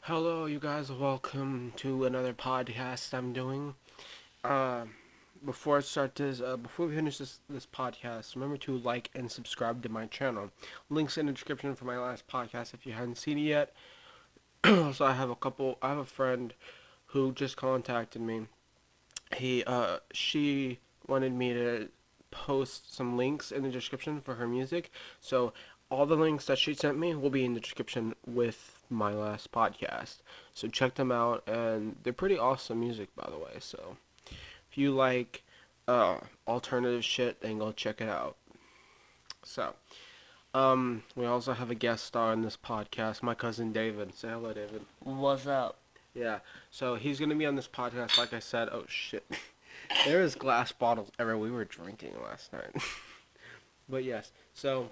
Hello, you guys. Welcome to another podcast I'm doing. Uh, before we finish this podcast, remember to like and subscribe to my channel. Links in the description for my last podcast if you hadn't seen it yet. So I have a friend who just contacted me. She wanted me to post some links in the description for her music. So all the links that she sent me will be in the description with my last podcast. So check them out, and they're pretty awesome music, by the way. So if you like alternative shit, then go check it out. So we also have a guest star in this podcast, my cousin David. Say hello, David. What's up? Yeah. So he's gonna be on this podcast, like I said. Oh shit. There is glass bottles everywhere. We were drinking last night. But yes, so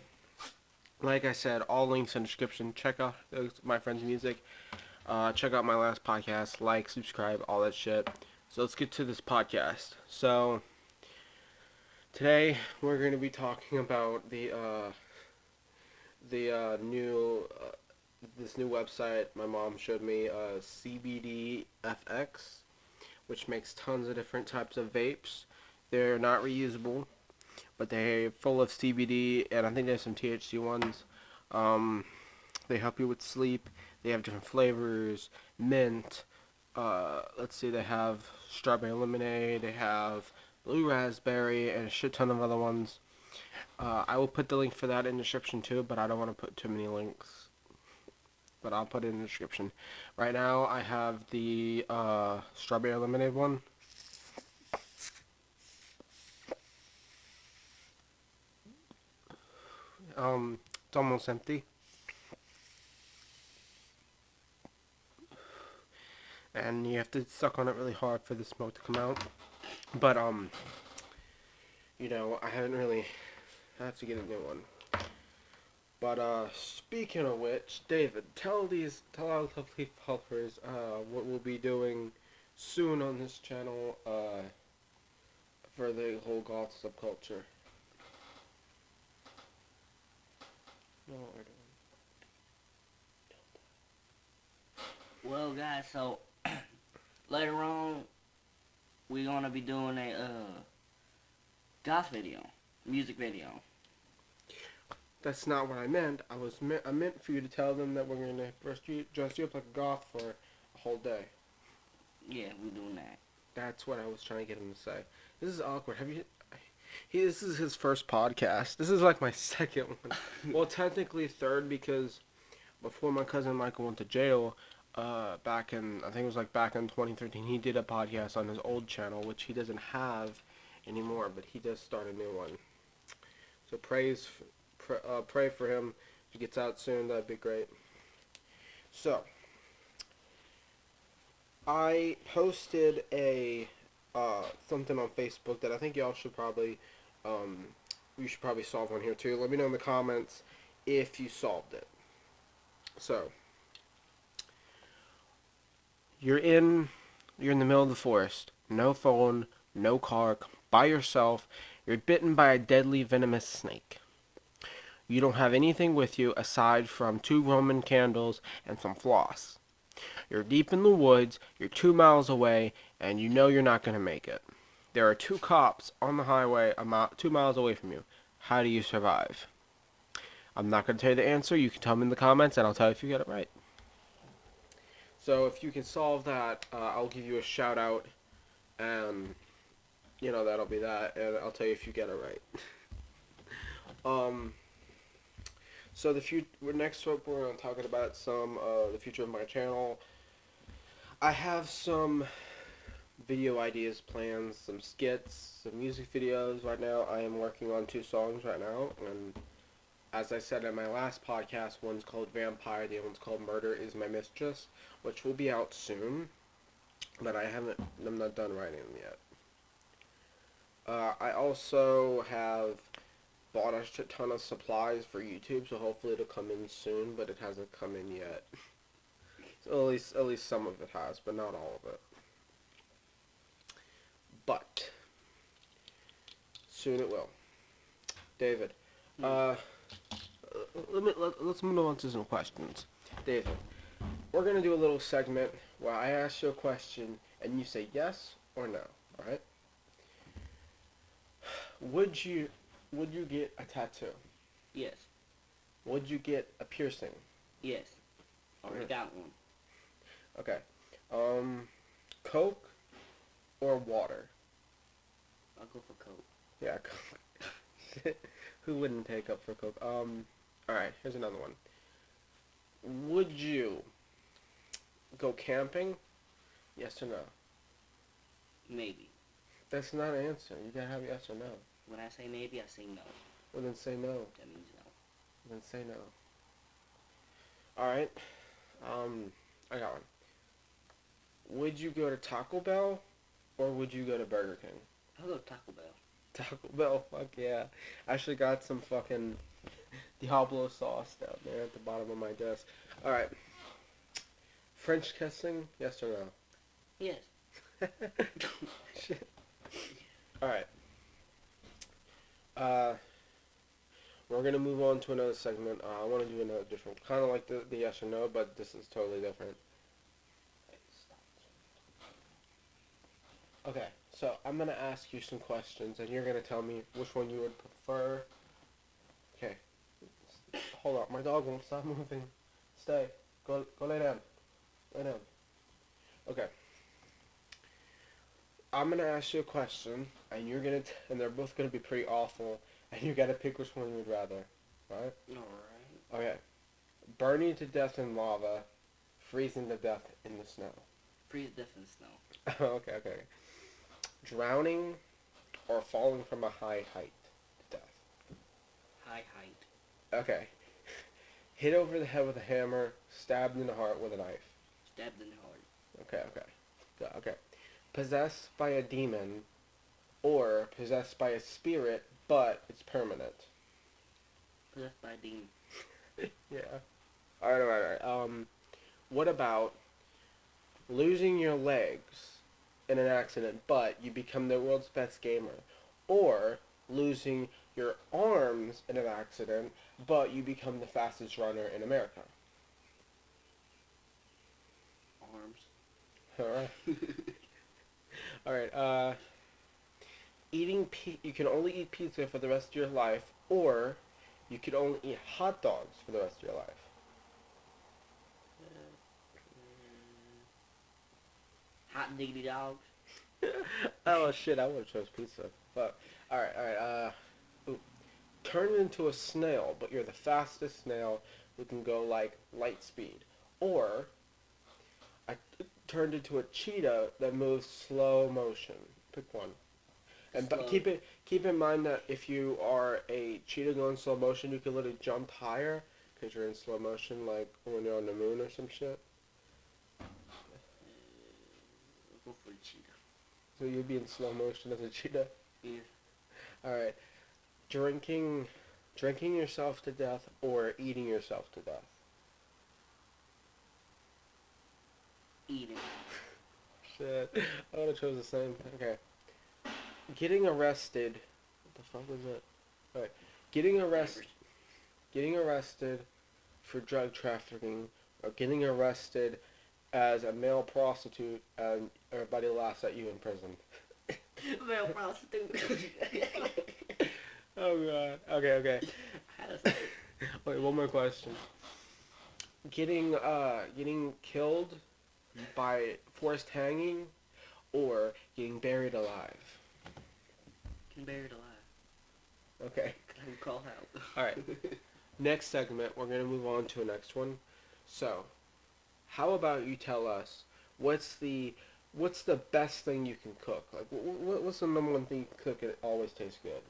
like I said, all links in the description. Check out my friend's music. Check out my last podcast. Like, subscribe, all that shit. So let's get to this podcast. So today we're going to be talking about the new this new website my mom showed me, CBDFX, which makes tons of different types of vapes. They're not reusable, but they're full of CBD, and I think there's some THC ones. Um, they help you with sleep. They have different flavors, mint. Let's see, they have strawberry lemonade. They have blue raspberry and a shit ton of other ones. I will put the link for that in the description too, but I don't want to put too many links. But I'll put it in the description. Right now, I have the strawberry lemonade one. It's almost empty. And you have to suck on it really hard for the smoke to come out. But I haven't really. I have to get a new one. But speaking of which, David, tell our lovely followers what we'll be doing soon on this channel for the whole goth subculture. No, I Well, guys, so later on we're gonna be doing a goth video, music video. That's not what I meant. I meant for you to tell them that we're gonna dress you up like a goth for a whole day. Yeah, we're doing that. That's what I was trying to get him to say. This is awkward. This is his first podcast. This is like my second one. Well, technically third because before my cousin Michael went to jail, I think it was like back in 2013, he did a podcast on his old channel, which he doesn't have anymore, but he does start a new one. So pray for him. If he gets out soon, that'd be great. So, I posted a something on Facebook that I think y'all should probably you should probably solve one here too. Let me know in the comments if you solved it. So, you're in you're in the middle of the forest. No phone, no car, by yourself. You're bitten by a deadly venomous snake. You don't have anything with you aside from 2 Roman candles and some floss. You're deep in the woods, you're 2 miles away, and you know you're not going to make it. There are 2 cops on the highway 2 miles away from you. How do you survive? I'm not going to tell you the answer. You can tell me in the comments, and I'll tell you if you get it right. So if you can solve that, I'll give you a shout out, and that'll be that, and I'll tell you if you get it right. um. So next up we're talking about the future of my channel. I have some video ideas, plans, some skits, some music videos. Right now, I am working on 2 songs right now, and as I said in my last podcast, one's called Vampire, the other one's called Murder Is My Mistress, which will be out soon, but I'm not done writing them yet. I also have bought a shit ton of supplies for YouTube, so hopefully it'll come in soon, but it hasn't come in yet. So at least some of it has, but not all of it. But soon it will. David, let's move on to some questions. David, we're gonna do a little segment where I ask you a question and you say yes or no. All right? Would you would you get a tattoo? Yes. Would you get a piercing? Yes. Already Mm. got one. Okay. Um, Coke or water? I'll go for Coke. Yeah, Coke. Who wouldn't take up for Coke? All right. Here's another one. Would you go camping? Yes or no? Maybe. That's not an answer. You gotta have yes or no. When I say maybe, I say no. Well, then say no. That means no. Then say no. All right. I got one. Would you go to Taco Bell or would you go to Burger King? I'll go Taco Bell. Taco Bell, fuck yeah. I actually got some fucking Diablo sauce down there at the bottom of my desk. All right. French kissing, yes or no? Yes. Shit. All right. Uh, we're gonna move on to another segment. I want to do another different, kind of like the yes or no, but this is totally different. Okay, so I'm gonna ask you some questions, and you're gonna tell me which one you would prefer. Okay. Hold on, my dog won't stop moving. Stay. Go lay down. Lay down. Okay. I'm gonna ask you a question, and you're gonna and they're both gonna be pretty awful, and you gotta pick which one you would rather. Right? Alright. Okay. Burning to death in lava, freezing to death in the snow. Freeze death in snow. Okay. Drowning or falling from a high height to death. High height. Okay. Hit over the head with a hammer, stabbed in the heart with a knife. Stabbed in the heart. Okay. Possessed by a demon or possessed by a spirit, but it's permanent. Possessed by a demon. Yeah. Alright. What about losing your legs in an accident, but you become the world's best gamer? Or losing your arms in an accident, but you become the fastest runner in America? Arms. Alright, you can only eat pizza for the rest of your life, or you can only eat hot dogs for the rest of your life. Hot diggity dogs. Oh shit, I would have chose pizza. Fuck. Alright. Ooh. Turn into a snail, but you're the fastest snail who can go like light speed. Or I turned into a cheetah that moves slow motion. Pick one. But keep in mind that if you are a cheetah going slow motion, you can literally jump higher because you're in slow motion, like when you're on the moon or some shit. Go for the cheetah. So you'd be in slow motion as a cheetah. Yeah. All right. Drinking yourself to death or eating yourself to death. Eating. Shit. I would have chose the same. Okay. Getting arrested. What the fuck was it? Alright. Getting arrested for drug trafficking or getting arrested as a male prostitute and everybody laughs at you in prison. Male prostitute. Oh god. Okay. How to say it? Wait, one more question. Getting killed by forced hanging or getting buried alive. Getting buried alive. Okay. I would call out. Alright. Next segment, we're going to move on to the next one. So, how about you tell us what's the best thing you can cook? Like, what's the number one thing you can cook and it always tastes good?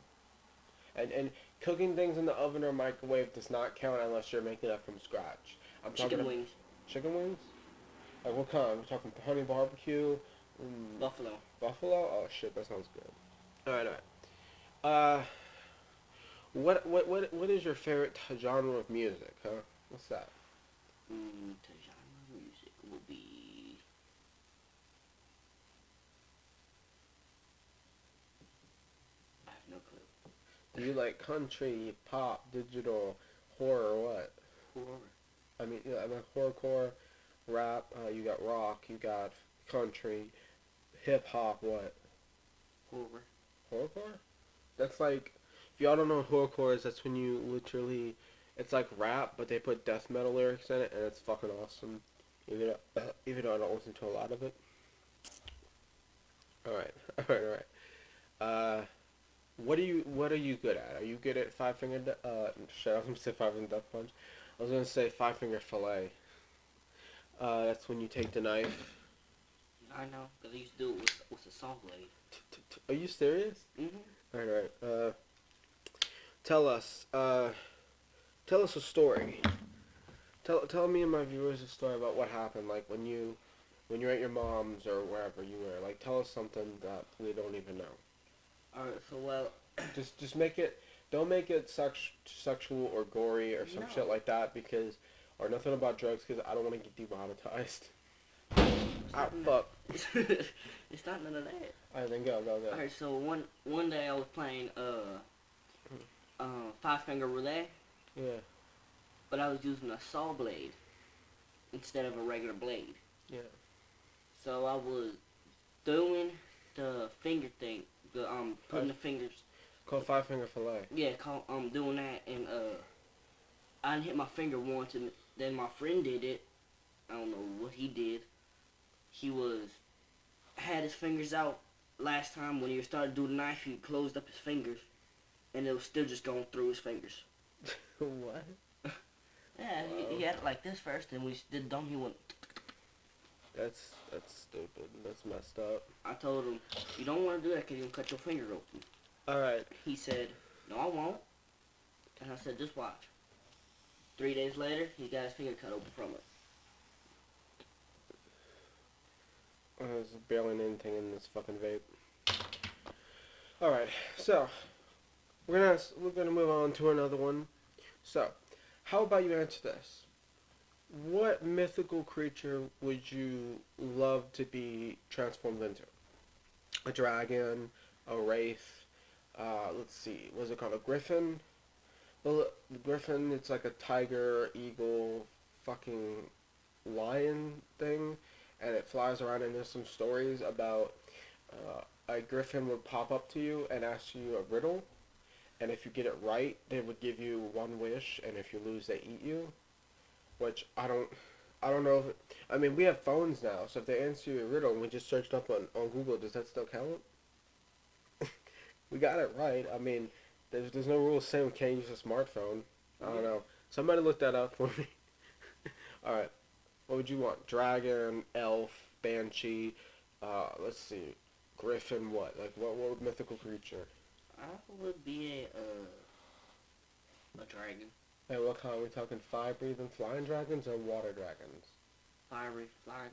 And cooking things in the oven or microwave does not count unless you're making that from scratch. I'm talking Chicken wings. Chicken wings? Like what kind? We're talking honey barbecue? Buffalo. Buffalo? Oh shit, that sounds good. Alright. What is your favorite genre of music, huh? What's that? To genre music will be... I have no clue. Do you like country, pop, digital, horror, or what? Horror. I mean horrorcore, rap, you got rock, you got country, hip hop. What? Horror. Horrorcore? That's like, if y'all don't know what horrorcore is, that's when you literally, it's like rap, but they put death metal lyrics in it, and it's fucking awesome. Even though I don't listen to a lot of it. All right, all right, all right. Uh, what are you good at? Are you good at five finger? Shit, I was gonna say five finger death punch. I was gonna say five finger fillet. That's when you take the knife. I know, because I used to do it with a saw blade. Are you serious? Mm-hmm. All right, all right. Tell us. Tell us a story. Tell me and my viewers a story about what happened. Like when you're at your mom's or wherever you were. Like tell us something that we don't even know. Alright, so, well, Just make it. Don't make it sexual or gory or some no. shit like that because, or nothing about drugs because I don't want to get demonetized. It's Ah not none fuck. it's not none of that. Alright then go. Alright, so one day I was playing, five finger roulette, Yeah. but I was using a saw blade instead of a regular blade. Yeah. So I was doing the finger thing, putting the fingers. Called five finger fillet. Yeah, doing that, and I didn't hit my finger once, and then my friend did it. I don't know what he did. He had his fingers out last time when he started doing the knife. He closed up his fingers, and it was still just going through his fingers. What? Yeah, he had it like this first, and we did dumb. He went. That's stupid. That's messed up. I told him, you don't want to do that because you're going to cut your finger open. Alright. He said, no, I won't. And I said, just watch. 3 days later, he got his finger cut open from it. There's barely anything in this fucking vape. Alright, so we're gonna move on to another one. So, how about you answer this? What mythical creature would you love to be transformed into? A dragon, a wraith, let's see, was it called a griffin? Well, the griffin, it's like a tiger, eagle, fucking lion thing, and it flies around, and there's some stories about a griffin would pop up to you and ask you a riddle, and if you get it right, they would give you one wish, and if you lose, they eat you. Which I don't know if I mean we have phones now, so if they answer you a riddle and we just searched up on Google, does that still count? We got it right. I mean, there's no rules saying we can't use a smartphone. I don't know. Somebody look that up for me. All right, what would you want? Dragon, elf, banshee. Let's see, griffin. What? Like what mythical creature? I would be a dragon. And what kind? Are we talking fire-breathing flying dragons or water dragons? Fiery, flying.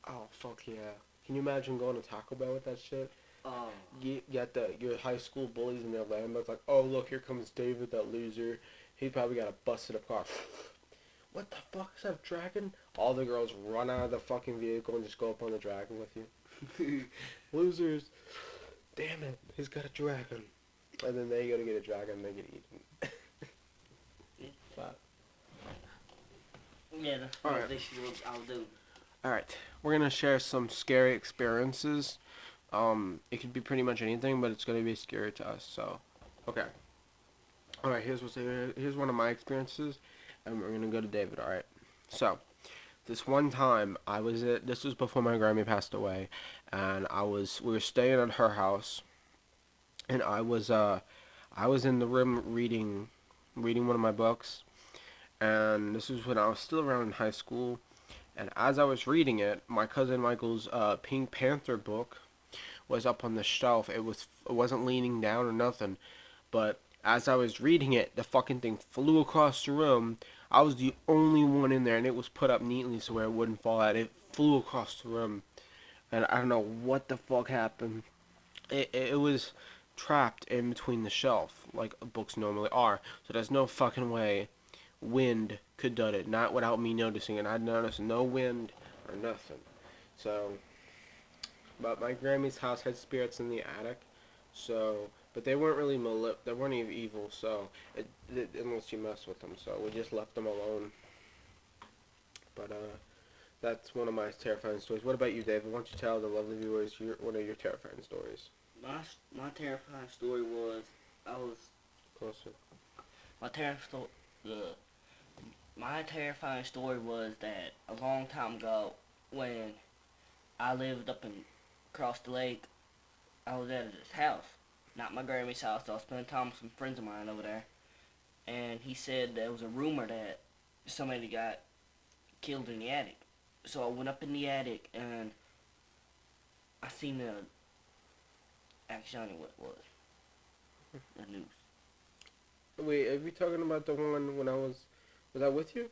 Oh fuck yeah! Can you imagine going to Taco Bell with that shit? Oh. You got your high school bullies in their land. It's like, oh look, here comes David, that loser. He probably got a busted up car. What the fuck is that dragon? All the girls run out of the fucking vehicle and just go up on the dragon with you. Losers. Damn it, he's got a dragon. And then they go to get a dragon and they get eaten. But, Yeah, that's All what right. I'll do. Alright, we're gonna share some scary experiences. It could be pretty much anything, but it's gonna be scary to us. So, okay. All right. Here's one of my experiences, and we're gonna go to David. All right. So, this one time this was before my Grammy passed away, and we were staying at her house, and I was in the room reading one of my books, and this was when I was still around in high school, and as I was reading it, my cousin Michael's Pink Panther book was up on the shelf. It wasn't leaning down or nothing, but as I was reading it, the fucking thing flew across the room. I was the only one in there, and it was put up neatly so where it wouldn't fall out. It flew across the room, and I don't know what the fuck happened. It was trapped in between the shelf, like books normally are. So there's no fucking way wind could do it, not without me noticing it. I noticed no wind or nothing. So, but my Grammy's house had spirits in the attic, so, but they weren't really they weren't even evil, so, unless you mess with them, so we just left them alone. But, That's one of my terrifying stories. What about you, David? Why don't you tell the lovely viewers one of your terrifying stories? My terrifying story was I was Closer. my terrifying the my terrifying story was that a long time ago when I lived up in across the lake, I was at his house, not my Grammy's house. I was spending time with some friends of mine over there, and he said there was a rumor that somebody got killed in the attic. So I went up in the attic and I seen the actually what it was the news. Wait, are we talking about the one when I was I with you?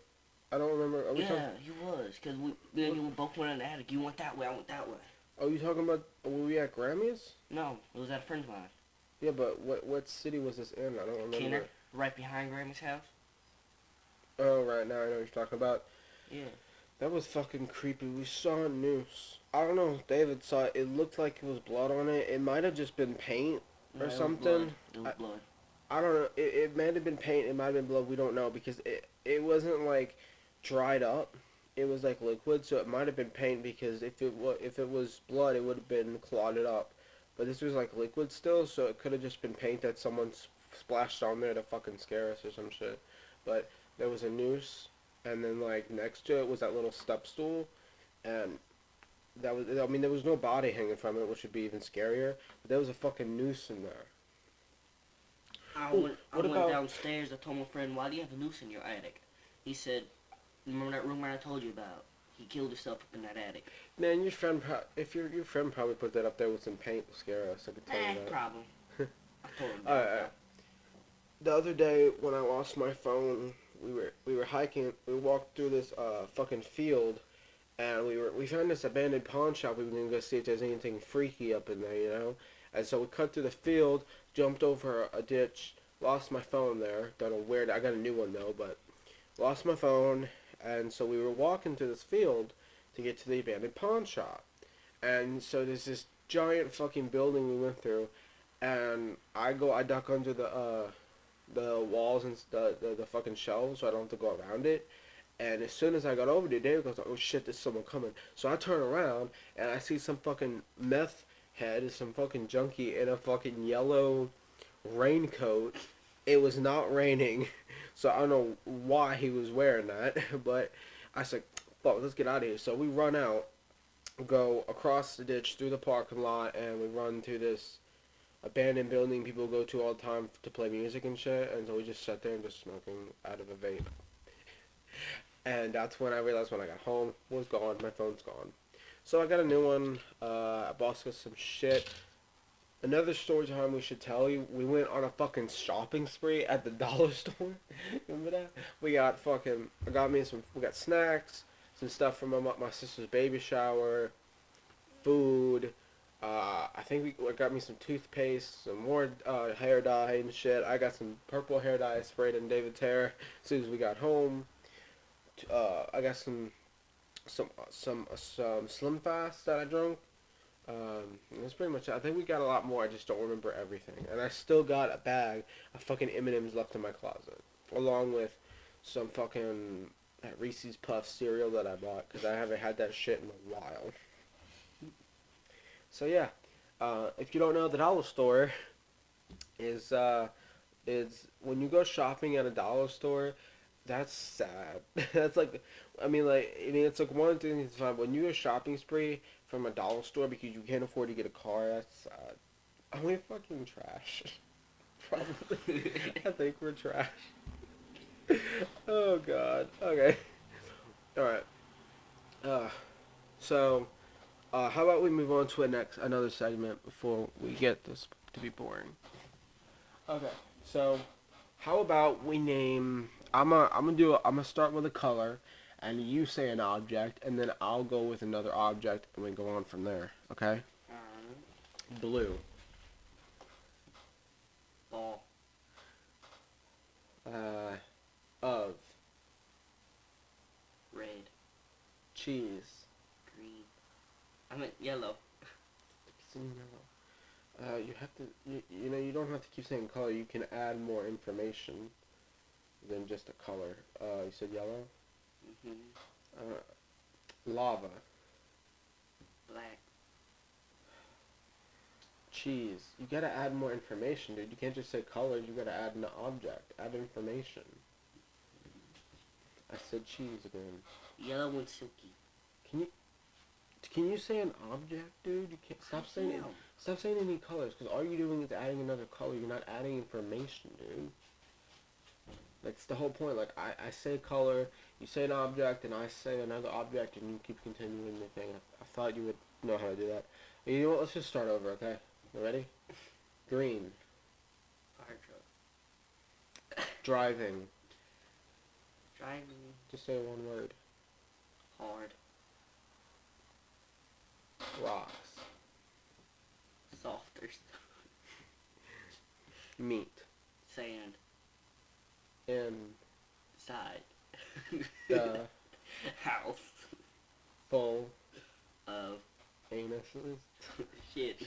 I don't remember. Are we talking? Yeah, he was, cause me and you both went in the attic. You went that way, I went that way. Are you talking about were we at Grammys? No, it was at a friend's of mine. Yeah, but what city was this in? I don't remember. Kenner, right behind Grammy's house. Oh, right now I know what you're talking about. Yeah. That was fucking creepy. We saw a noose. I don't know. David saw it. It looked like it was blood on it. It might have just been paint No, or it was something. blood. It was blood. I don't know. It might have been paint. It might have been blood. We don't know because it wasn't like dried up. It was like liquid, so it might have been paint because if it was blood, it would have been clotted up. But this was like liquid still, so it could have just been paint that someone splashed on there to fucking scare us or some shit. But there was a noose, and then like next to it was that little step stool, and that was. I mean, there was no body hanging from it, which would be even scarier. But there was a fucking noose in there. I Ooh, went what about- downstairs. I told my friend, "Why do you have a noose in your attic?" He said, "Remember that rumor I told you about? He killed himself up in that attic." Man, your friend, if your friend probably put that up there with some paint to scare us. I could tell you that. Problem. I told him. Alright. The other day when I lost my phone, we were hiking. We walked through this fucking field, and we found this abandoned pawn shop. We were gonna go see if there's anything freaky up in there, you know. And so we cut through the field, jumped over a ditch, lost my phone there. Don't know where. I got a new one though, but lost my phone. And so we were walking through this field to get to the abandoned pawn shop. And so there's this giant fucking building we went through, and I duck under the walls and the fucking shelves so I don't have to go around it. And as soon as I got over there, David goes, "Oh shit, there's someone coming." So I turn around and I see some fucking meth head, some fucking junkie in a fucking yellow raincoat. It was not raining, so I don't know why he was wearing that, but I said, "Fuck, let's get out of here." So we run out, go across the ditch through the parking lot, and we run to this abandoned building people go to all the time to play music and shit. And so we just sat there and just smoking out of a vape. And that's when I realized when I got home, it was gone. My phone's gone. So I got a new one. I bought us some shit. Another story time we should tell you. We went on a fucking shopping spree at the dollar store. Remember that? We got fucking. I got me some. We got snacks, some stuff from my sister's baby shower, food. I think we got me some toothpaste, some more hair dye and shit. I got some purple hair dye sprayed in David's hair as soon as we got home. I got some Slim Fast that I drank. That's pretty much it. I think we got a lot more. I just don't remember everything. And I still got a bag of fucking M&M's left in my closet, along with some fucking Reese's Puff cereal that I bought because I haven't had that shit in a while. So yeah, if you don't know, the dollar store is when you go shopping at a dollar store. That's sad. That's like, I mean, it's like one thing is fine. When you go shopping spree from a dollar store because you can't afford to get a car, that's sad. Are we fucking trash? Probably. I think we're trash. Oh god. Okay. All right. So, how about we move on to another segment before we get this to be boring? Okay. So, how about we name? I'm gonna start with a color, and you say an object, and then I'll go with another object, and we go on from there. Okay? Blue. Ball. Of. Red. Cheese. Green. I meant yellow. You have to. You don't have to keep saying color. You can add more information than just a color. You said yellow. Mhm. Lava. Black. Cheese. You gotta add more information, dude. You can't just say colors. You gotta add an object. Add information. I said cheese again. Yellow and silky. Can you say an object, dude? You can't stop saying any colors, because all you're doing is adding another color. You're not adding information, dude. That's the whole point. Like, I say color, you say an object, and I say another object, and you keep continuing the thing. I thought you would know how to do that. You know what? Let's just start over, okay? You ready? Green. Fire truck. Driving. Driving. Just say one word. Hard. Rocks. Softer. Meat. Sand. In. Side. The. House. Full. Of. Anuses. Shit.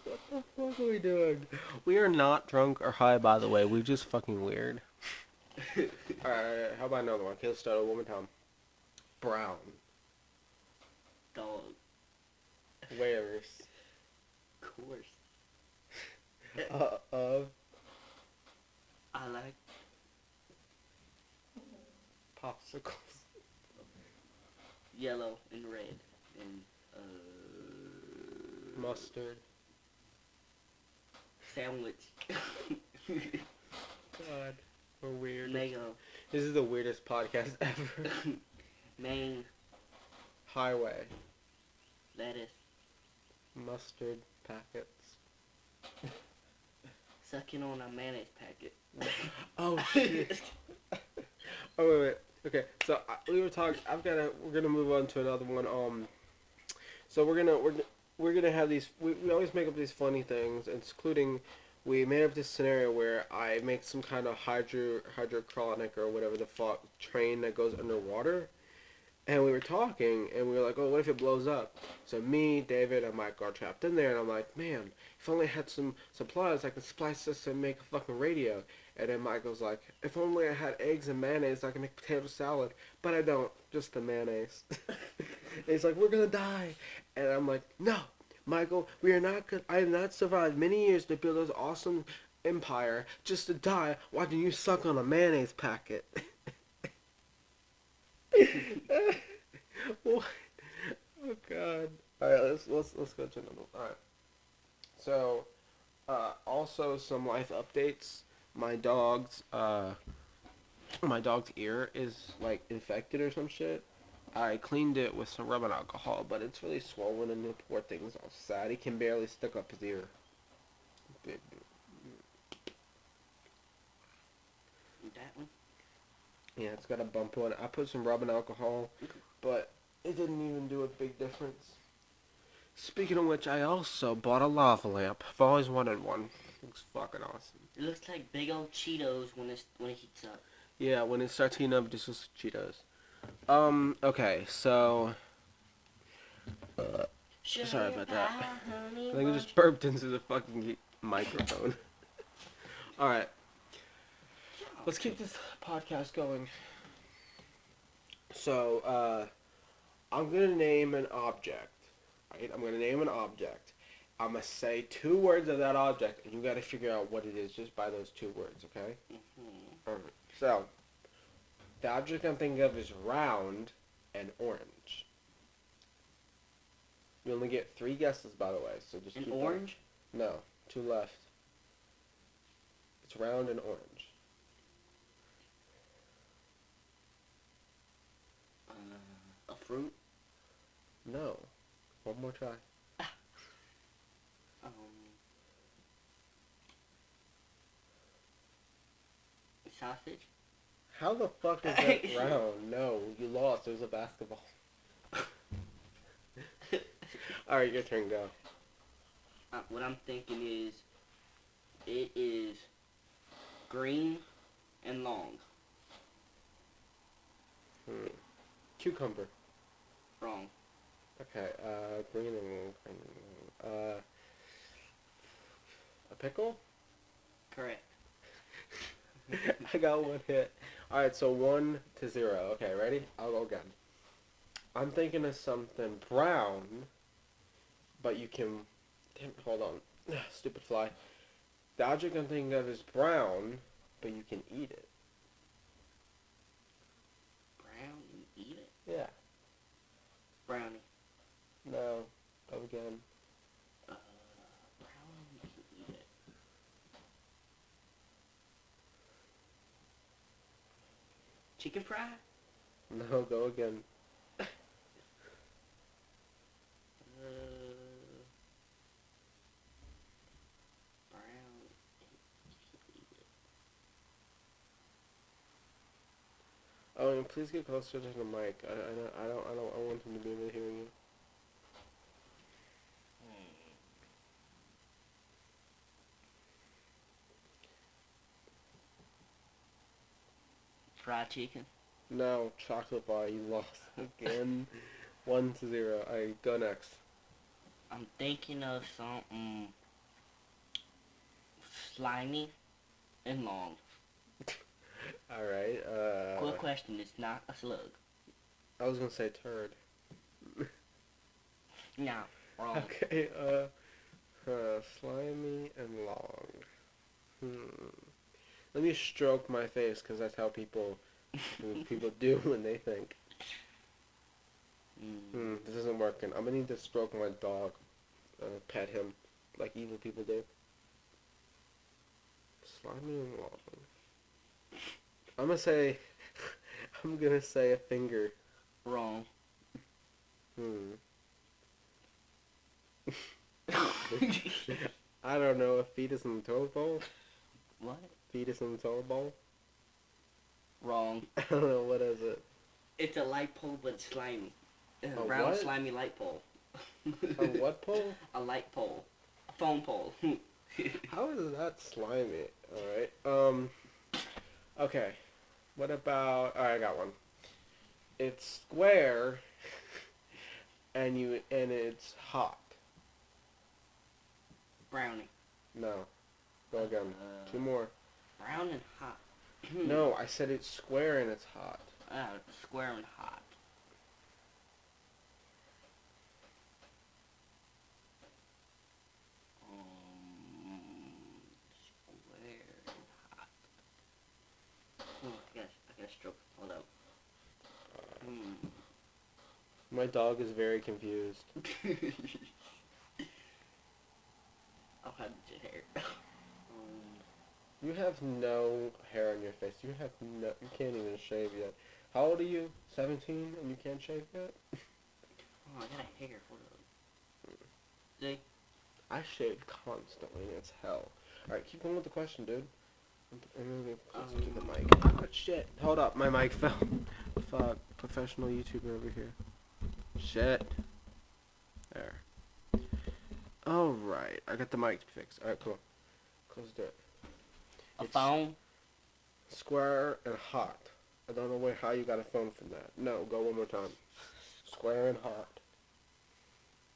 What the fuck are we doing? We are not drunk or high, by the way. We're just fucking weird. Alright, how about another one? Okay, let's start over one more time. Brown. Dog. Wears. Course. Of. I like Popsicles. yellow and red and Mustard. sandwich. God, we're weird. Mango. This is the weirdest podcast ever. Main. Highway. Lettuce. Mustard packets. Sucking on a mayonnaise packet. Oh shit. Oh wait. Okay, so we were talking. We're gonna move on to another one. So we're gonna have these. We always make up these funny things, including we made up this scenario where I make some kind of hydrochronic or whatever the fuck train that goes underwater. And we were talking, and we were like, oh, what if it blows up? So me, David, and Mike are trapped in there, and I'm like, man, if only I had some supplies, I could splice this and make a fucking radio. And then Mike was like, if only I had eggs and mayonnaise, I could make potato salad. But I don't, just the mayonnaise. And he's like, we're gonna die. And I'm like, no, Michael, we are not good. I have not survived many years to build this awesome empire just to die watching you suck on a mayonnaise packet. What? Oh god. Alright, let's go to another one. Alright. So, also some life updates. My dog's ear is like infected or some shit. I cleaned it with some rubbing alcohol, but it's really swollen and the poor thing's all sad. He can barely stick up his ear. That one? Yeah, it's got a bump on it. I put some rubbing alcohol, but it didn't even do a big difference. Speaking of which, I also bought a lava lamp. I've always wanted one. Looks fucking awesome. It looks like big old Cheetos when it heats up. Yeah, when it starts heating up, just looks like Cheetos. Okay, so... sorry about that. I think I just burped into the fucking microphone. Alright. Let's keep this podcast going. So, I'm gonna name an object. Right? I'm gonna name an object. I'm gonna say 2 words of that object, and you gotta figure out what it is just by those 2 words, okay? Mm-hmm. Alright. So, the object I'm thinking of is round and orange. You only get 3 guesses, by the way, so just An keep orange? Going. No, 2 left. It's round and orange. A fruit? No. One more try. Sausage? How the fuck is that round? No, you lost. It was a basketball. Alright, your turn, go. What I'm thinking is, it is green and long. Cucumber. Wrong. Okay, green and a pickle? Correct. I got 1 hit. Alright, so 1-0. Okay, ready? I'll go again. I'm thinking of something brown, but you can. Damn, hold on. Stupid fly. The object I'm thinking of is brown, but you can eat it. Brown and eat it? Yeah. Brownie. No. Go again. Brown and you can eat it. Chicken fry? No, go again. Brown and you can eat it. Oh, and please get closer to the mic. I want him to be able to hear you. Fried chicken? No, chocolate bar. You lost again. 1-0. I go next. I'm thinking of something slimy and long. All right. Quick question, it's not a slug. I was gonna say turd. No, wrong. Okay. Slimy and long. Let me stroke my face, because that's how people do when they think. This isn't working. I'm gonna need to stroke my dog, pet him, like evil people do. Slimy and long. I'm gonna say a finger. Wrong. I don't know, a fetus in the toilet bowl? What? Fetus in the toilet bowl? Wrong. I don't know, what is it? It's a light pole, but it's slimy. It's a A brown, what? slimy light pole. A what pole? A light pole. A phone pole. How is that slimy? Alright, okay. What about, alright, I got one. It's square, and it's hot. Brownie. No. Go again. Two more. Brown and hot. No, I said it's square and it's hot. Square and hot. Square and hot. I got a stroke. Hold up. My dog is very confused. I'll have your hair. You have no hair on your face. You can't even shave yet. How old are you? 17 and you can't shave yet? Oh, I got a hair. Hold up. See? I shave constantly. It's hell. Alright, keep going with the question, dude. I'm gonna get closer to the mic. Oh, shit. Hold up. My mic fell. Fuck. Professional YouTuber over here. Shit. There. Alright. I got the mic fixed. Alright, cool. Close the door. A phone? Square and hot. I don't know how you got a phone from that. No, go one more time. Square and hot.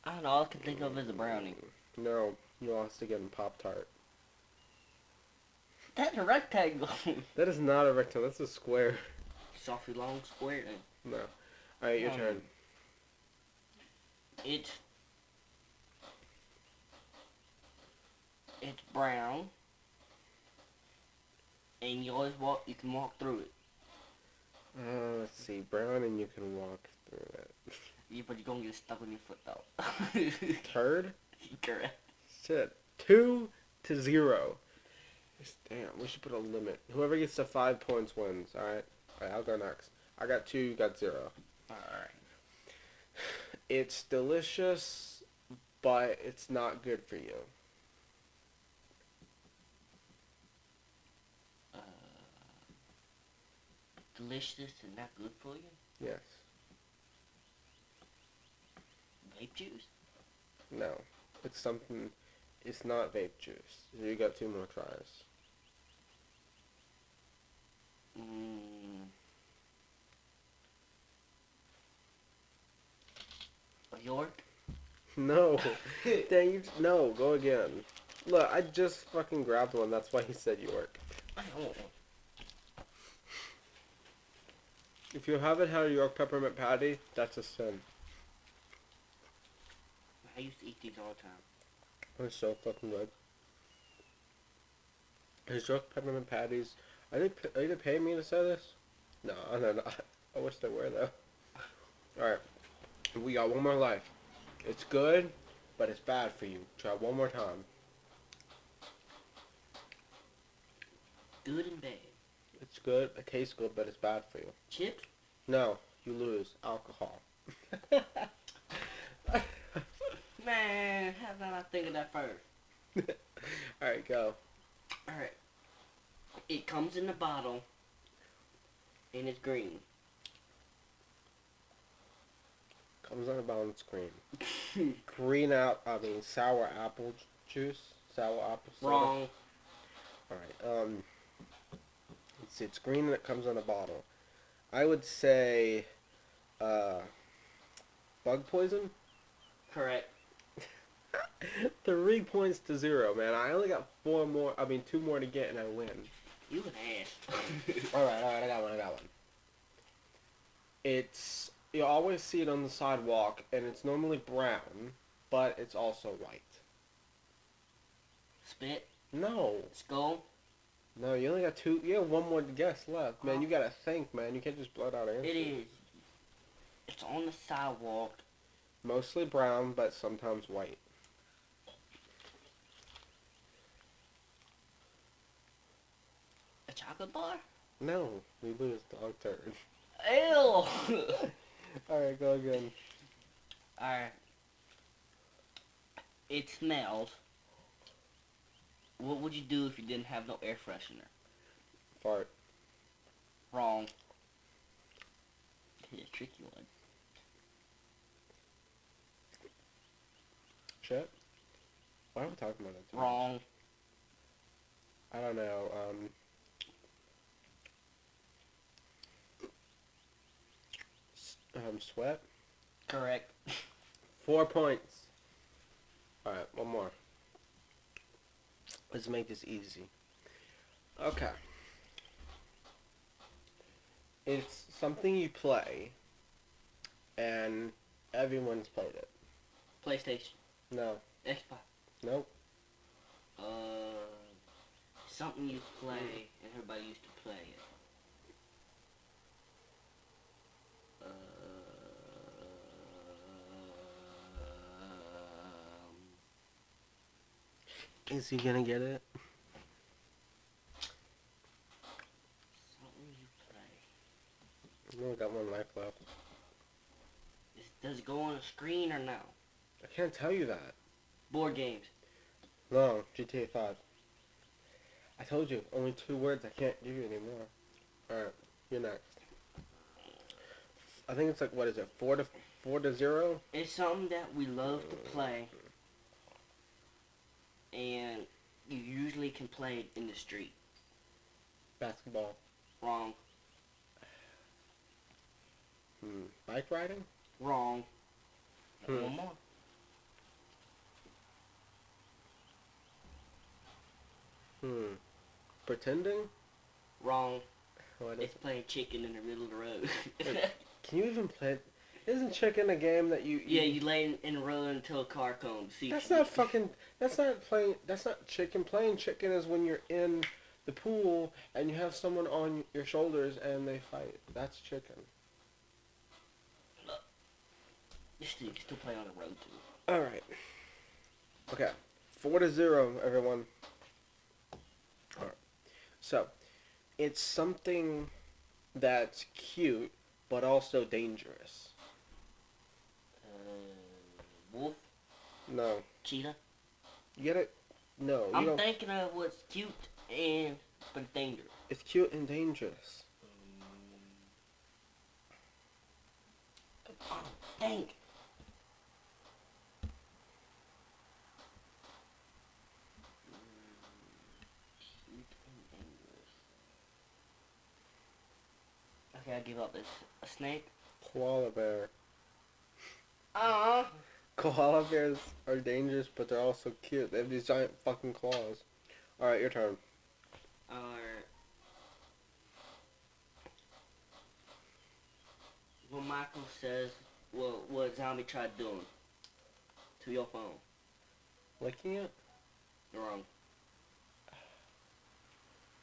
I don't know. All I can think of is a brownie. No, you lost again. Pop-Tart. That's a rectangle. That is not a rectangle. That's a square. Softly long square. No. Alright, your turn. It's brown, and you can walk through it. Let's see. Brown and you can walk through it. Yeah, but you're gonna get stuck on your foot though. Turd? Correct. Shit. 2-0. Damn, we should put a limit. Whoever gets to 5 points wins, alright? Alright, I'll go next. I got 2, you got 0. Alright. It's delicious, but it's not good for you. Delicious and not good for you? Yes. Vape juice? No. It's something... It's not vape juice. So you got 2 more tries. A York? No. Dang you. No, go again. Look, I just fucking grabbed one. That's why he said York. If you haven't had a York peppermint patty, that's a sin. I used to eat these all the time. They're so fucking good. His York peppermint patties. Are they paying me to say this? No, no, no. I wish they were though. All right, we got one more life. It's good, but it's bad for you. Try one more time. Good and bad. It's good. It tastes good, but it's bad for you. Chips? No, you lose. Alcohol. Man, how did I not think of that first? All right, go. Alright. It comes in a bottle, and it's green. Comes on a balance green. Sour apple juice. Sour apple soda. Wrong. All right. It's green and it comes in a bottle. I would say, bug poison. Correct. 3 points to 0, man. I only got 2 more to get, and I win. You an ass. All right. I got one. You always see it on the sidewalk, and it's normally brown, but it's also white. Spit. No. Skull. No, you only got 2. You have one more guess left, man. You gotta think, man. You can't just blurt out answers. It is. It's on the sidewalk. Mostly brown, but sometimes white. A chocolate bar? No, we lose. Dog turd. Ew! Alright, go again. Alright. It smells. What would you do if you didn't have no air freshener? Fart. Wrong. Here's a tricky one. Shit. Why are we talking about that? Wrong. I don't know. Sweat. Correct. 4 points. Alright, one more. Let's make this easy. Okay. It's something you play, and everyone's played it. PlayStation. No. Xbox. Nope. Something you play and everybody used to play it. Is he gonna get it? Something you play. I only got one life left. Does it go on a screen or no? I can't tell you that. Board games. No, GTA 5. I told you, only 2 words. I can't give you anymore. Alright, you're next. I think it's like, what is it, 4 to 0? It's something that we love to play. And you usually can play it in the street. Basketball. Wrong. Bike riding? Wrong. One more. Pretending? Wrong. What is It's playing chicken in the middle of the road. Can you even play it? Isn't chicken a game that you... Yeah, you lay in a row until a car comes. See, That's not fucking... That's not chicken. Playing chicken is when you're in the pool and you have someone on your shoulders and they fight. That's chicken. You still play on the road too. Alright. Okay. 4 to 0, everyone. Alright. So, it's something that's cute, but also dangerous. Wolf? No. Cheetah? You get it? No, you I'm don't. thinking of what's cute and but dangerous. It's cute and dangerous. Oh, dang. Cute and dangerous. Okay, I give up. It's a snake. Koala bear. Aww. Koala bears are dangerous, but they're also cute. They have these giant fucking claws. Alright, your turn. Michael says what Zombie tried doing to your phone. Licking it? Wrong.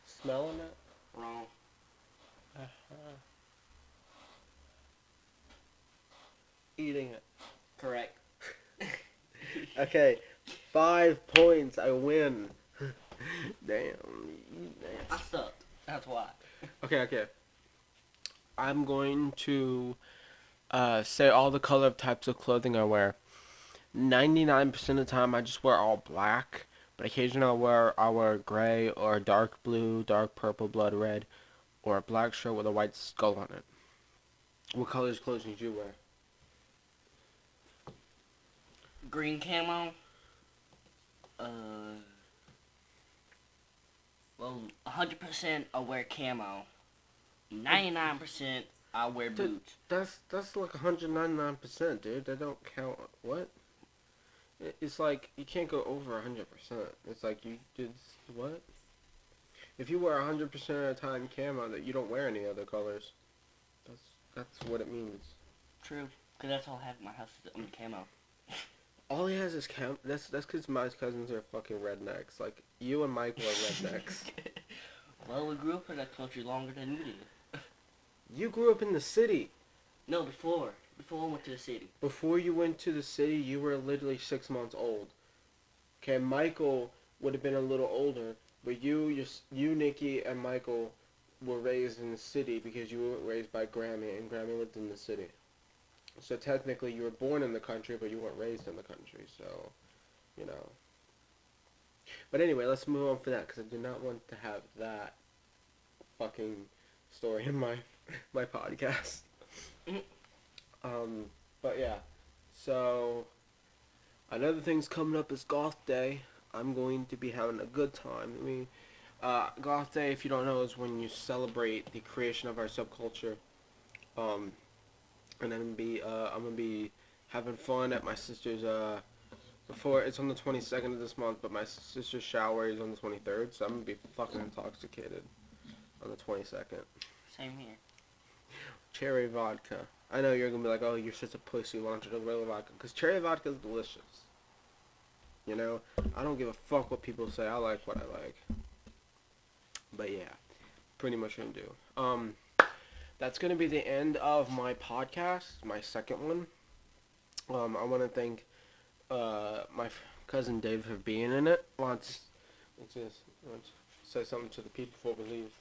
Smelling it? Wrong. Eating it. Correct. Okay, 5 points. I win. Damn. I sucked. That's why. Okay. I'm going to say all the color types of clothing I wear. 99% of the time, I just wear all black. But occasionally, I wear gray or dark blue, dark purple, blood red, or a black shirt with a white skull on it. What colors clothing do you wear? Green camo. Well, 100% I wear camo. 99% I wear boots. That's like 199%, dude. That don't count. What? It's like you can't go over 100%. It's like you did what? If you wear 100% of the time camo, that you don't wear any other colors. That's what it means. True, because that's all I have in my house is camo. All he has is camo. That's because my cousins are fucking rednecks. Like you and Michael are rednecks. Well, we grew up in that country longer than you did. You grew up in the city. No, before I went to the city. Before you went to the city, you were literally 6 months old. Okay, Michael would have been a little older, but you, Nikki, and Michael were raised in the city because you were raised by Grammy, and Grammy lived in the city. So technically, you were born in the country, but you weren't raised in the country. So, you know. But anyway, let's move on for that because I do not want to have that fucking story in my podcast. But yeah, so another thing's coming up is Goth Day. I'm going to be having a good time. I mean, Goth Day, if you don't know, is when you celebrate the creation of our subculture. And I'm gonna be having fun at my sister's. Before it's on the 22nd of this month, but my sister's shower is on the 23rd, so I'm gonna be fucking intoxicated on the 22nd. Same here. Cherry vodka. I know you're gonna be like, oh, you're such a pussy. Why don't you drink regular vodka? Because cherry vodka is delicious. You know, I don't give a fuck what people say. I like what I like. But yeah, pretty much gonna do. That's gonna be the end of my podcast, my second one. I want to thank my cousin Dave for being in it. Let's say something to the people before we leave.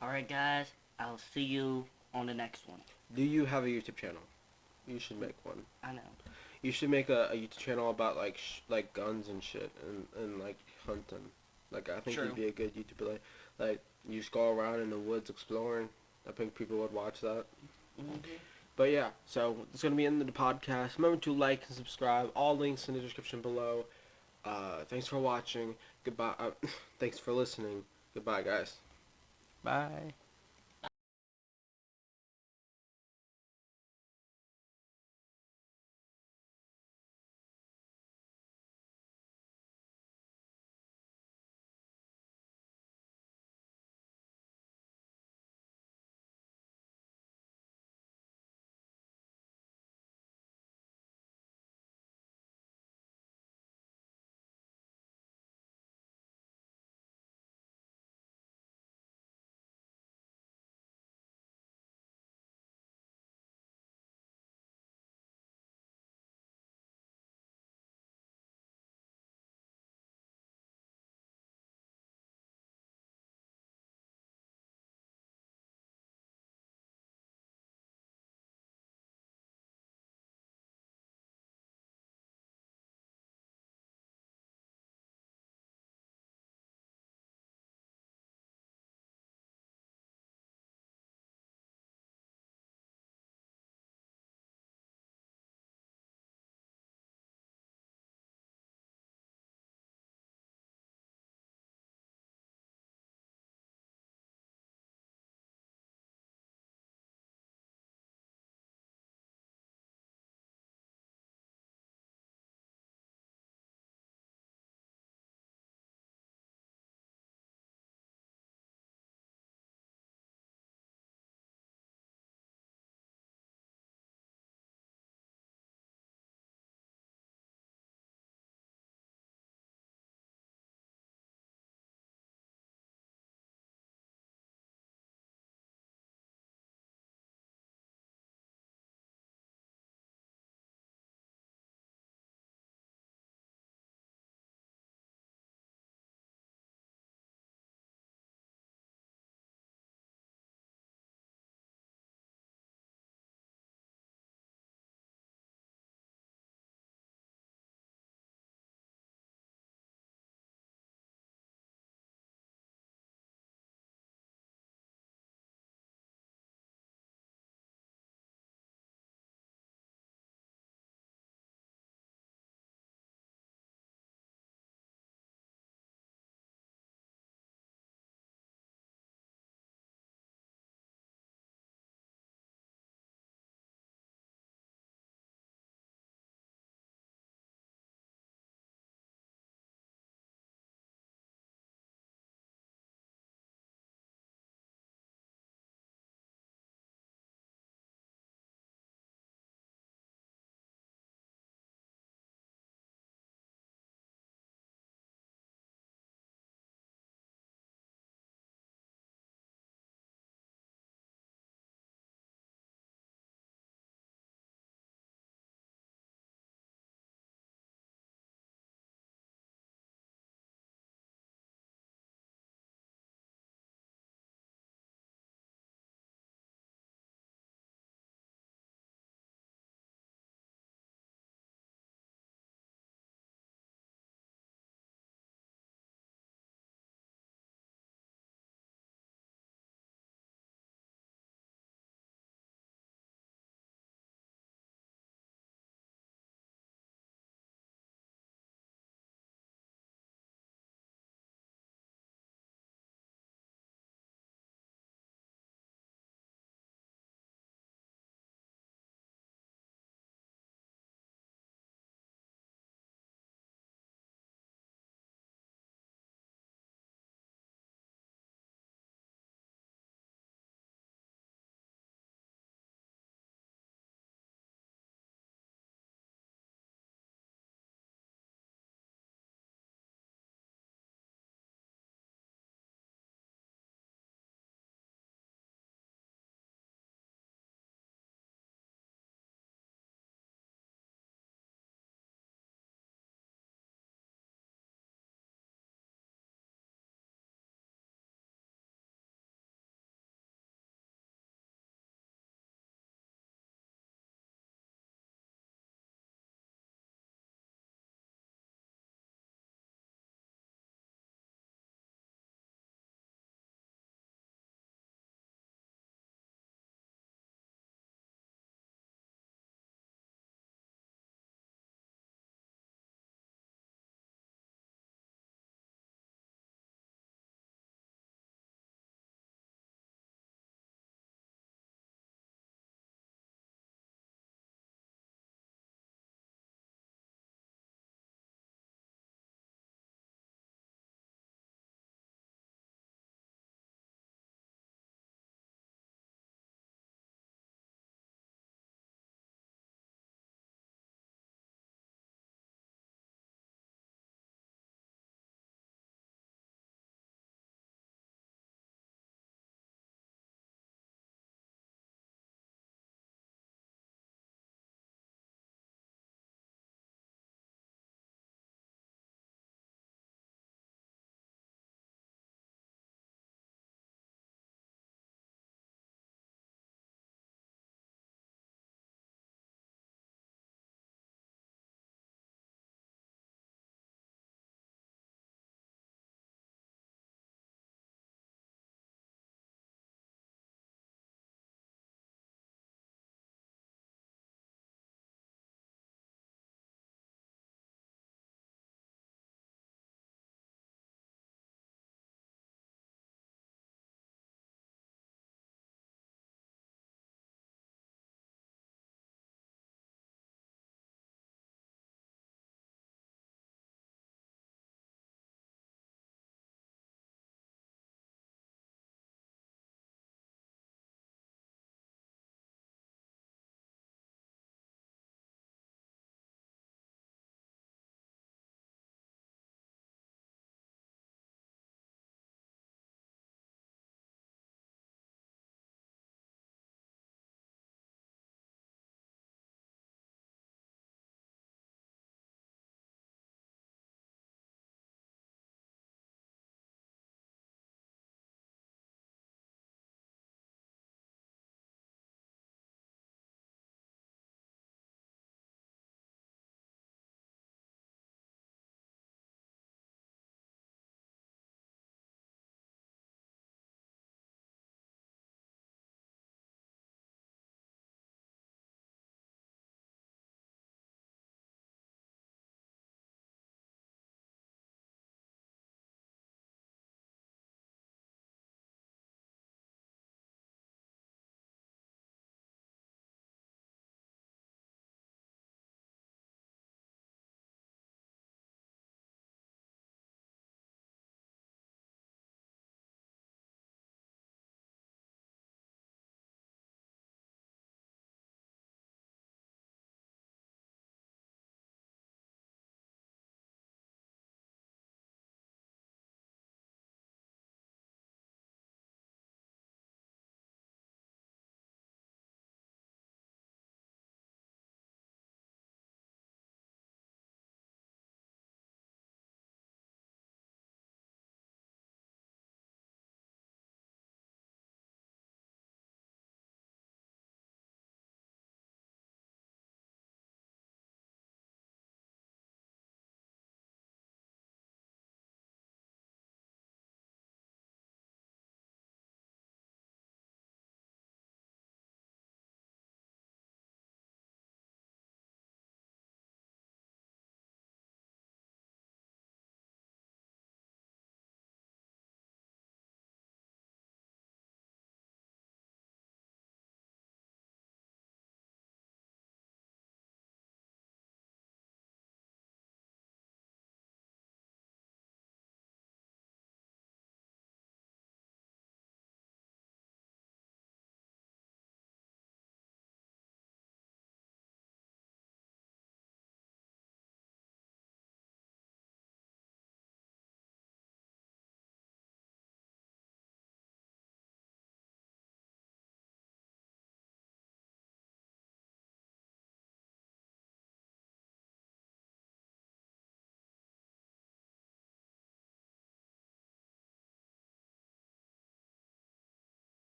Alright, guys. I'll see you on the next one. Do you have a YouTube channel? You should make one. I know. You should make a YouTube channel about like guns and shit and like hunting. Like I think you'd be a good YouTuber. Like you just go around in the woods exploring. I think people would watch that. Mm-hmm. But yeah, so it's gonna be in the podcast. Remember to like and subscribe. All links in the description below. Thanks for watching. Goodbye. Thanks for listening. Goodbye, guys. Bye.